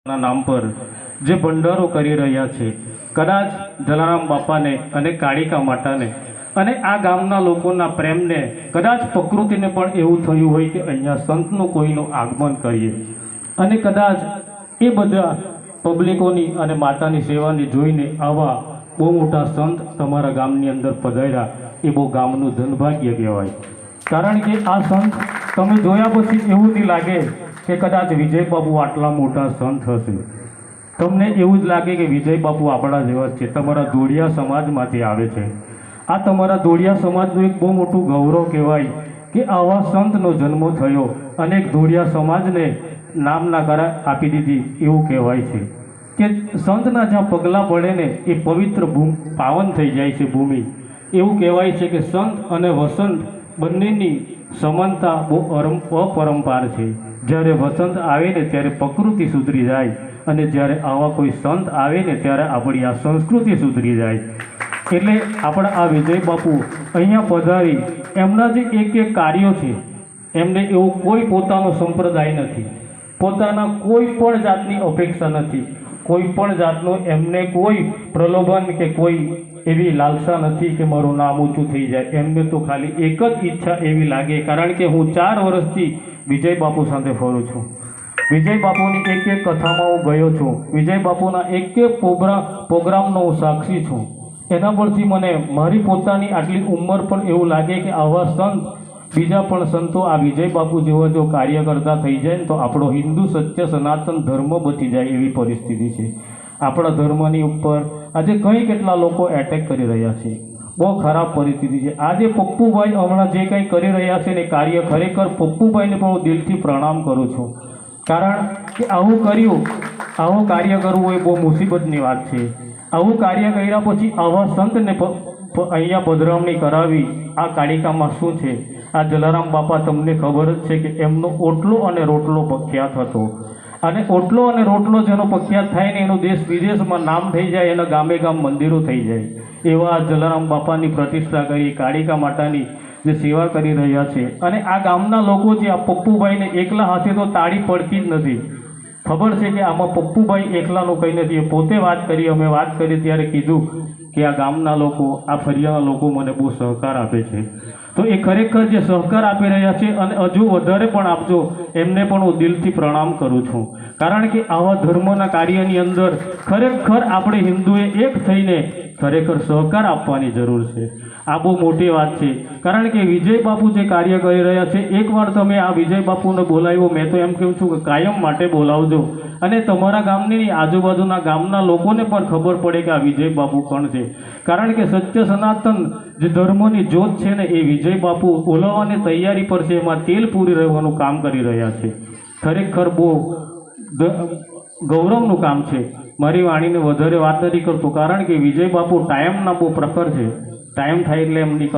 ના નામ પર જે ભંડારો કરી રહ્યા છે, કદાચ જલારામ બાપાને અને કાળિકા માતાને અને આ ગામના લોકોના પ્રેમને કદાચ પ્રકૃતિને પણ એવું થયું હોય કે અહીંયા સંતનું કોઈનું આગમન કરીએ અને કદાચ એ બધા પબ્લિકોની અને માતાની સેવાની જોઈને આવા બહુ મોટા સંત તમારા ગામની અંદર પધાર્યા એ બહુ ગામનું ધનભાગ્ય કહેવાય। કારણ કે આ સંત તમે જોયા પછી એવું નહીં લાગે કે કદાચ વિજય બાપુ આટલા મોટા સંત હશે, તમને એવું જ લાગે કે વિજય બાપુ આપણા જેવા જ છે, તમારા ધોળિયા સમાજમાંથી આવે છે। આ તમારા ધોળિયા સમાજનું એક બહુ મોટું ગૌરવ કહેવાય કે આવા સંતનો જન્મ થયો અને એક ધોળિયા સમાજને નામના કરા આપી દીધી એવું કહેવાય છે કે સંતના જ્યાં પગલાં પડે ને એ પવિત્ર પાવન થઈ જાય છે ભૂમિ। એવું કહેવાય છે કે સંત અને વસંત બંનેની સમાનતા બહુ અપરંપાર છે। જ્યારે વસંત આવે ને ત્યારે પ્રકૃતિ સુધરી જાય અને જ્યારે આવા કોઈ સંત આવે ને ત્યારે આપણી આ સંસ્કૃતિ સુધરી જાય। એટલે આપણા આ વિજય બાપુ અહીંયા પધારી એમના જે એક એક કાર્યો છે, એમને એવું કોઈ પોતાનો સંપ્રદાય નથી, પોતાના કોઈ પણ જાતની અપેક્ષા નથી, કોઈ પણ જાતનો એમને કોઈ પ્રલોભન કે કોઈ એવી લાલસા નથી કે મારું નામ ઊંચું થઈ જાય। એમને તો ખાલી એક જ ઈચ્છા એવી લાગે, કારણ કે હું 4 વર્ષથી વિજય બાપુ સાથે ફરું છું, વિજય બાપુની એક એક કથામાં હું ગયો છું, વિજય બાપુના એક એક પ્રોગ્રામનો હું સાક્ષી છું। એના પરથી મને મારી પોતાની આટલી ઉંમર પણ એવું લાગે કે આવા સંત બીજા પણ સંતો આ વિજય બાપુ જેવા જો કાર્ય કરતા થઈ જાય ને તો આપણો હિન્દુ સત્ય સનાતન ધર્મ બચી જાય એવી પરિસ્થિતિ છે। આપણા ધર્મની ઉપર આજે કઈ કેટલા લોકો એટેક કરી રહ્યા છે, બહુ ખરાબ પરિસ્થિતિ છે। આજે પપ્પુભાઈ હમણાં જે કંઈ કરી રહ્યા છે ને કાર્ય, ખરેખર પપ્પુભાઈને પણ હું દિલથી પ્રણામ કરું છું, કારણ કે આવું કર્યું, આવું કાર્ય કરવું એ બહુ મુસીબતની વાત છે। આવું કાર્ય કર્યા પછી આવા સંતને અહીંયા પધરામણી કરાવી, આ કાળિકામાં શું છે, આ જલારામ બાપા તમને ખબર જ છે કે એમનો ઓટલો અને રોટલો પ્રખ્યાત હતો, અને ઓટલો અને રોટલો જેનો પ્રખ્યાત થાય ને એનું દેશ વિદેશમાં નામ થઈ જાય, એના ગામે ગામ મંદિરો થઈ જાય। એવા જલારામ બાપાની પ્રતિષ્ઠા કરી, કાળિકા માતાની જે સેવા કરી રહ્યા છે, અને આ ગામના લોકો જે આ પપ્પુભાઈને એકલા હાથે તો તાળી પડતી જ નથી। ખબર છે કે આમાં પપ્પુભાઈ એકલાનું કંઈ નથી, એ પોતે વાત કરી, અમે વાત કરી ત્યારે કીધું કે આ ગામના લોકો, આ ફરિયાના લોકો મને બહુ સહકાર આપે છે, તો એ ખરેખર જે સહકાર આપી રહ્યા છે અને હજુ વધારે પણ આપજો, એમને પણ હું દિલથી પ્રણામ કરું છું। કારણ કે આવા ધર્મના કાર્યની અંદર ખરેખર આપણે હિન્દુએ એક થઈને ખરેખર સહકાર આપવાની જરૂર છે। આ બહુ મોટી વાત છે, કારણ કે વિજય બાપુ જે કાર્ય કરી રહ્યા છે, એકવાર તમે આ વિજય બાપુને બોલાવ્યો, મેં તો એમ કહું છું કે કાયમ માટે બોલાવજો, અને તમારા ગામની આજુબાજુના ગામના લોકોને પણ ખબર પડે કે આ વિજય બાપુ કોણ છે। કારણ કે સત્ય સનાતન જે ધર્મની જ્યોત છે ને એ વિજય બાપુ ઓલવવાની તૈયારી પર છે, એમાં તેલ પૂરી રહેવાનું કામ કરી રહ્યા છે। ખરેખર બહુ ગૌરવનું કામ છે। મારી વાણીને વધારે વાત નથી કરતો, કારણ કે વિજય બાપુ ટાઈમના બહુ પ્રખર છે, ટાઈમ થાય એટલે એમની